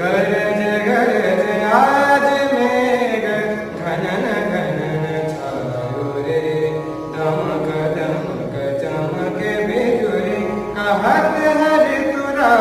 गरज गरज आज मेघ घनन घनन छायो रे दमक दमक चमके बिजुरी कहत हरि तुरा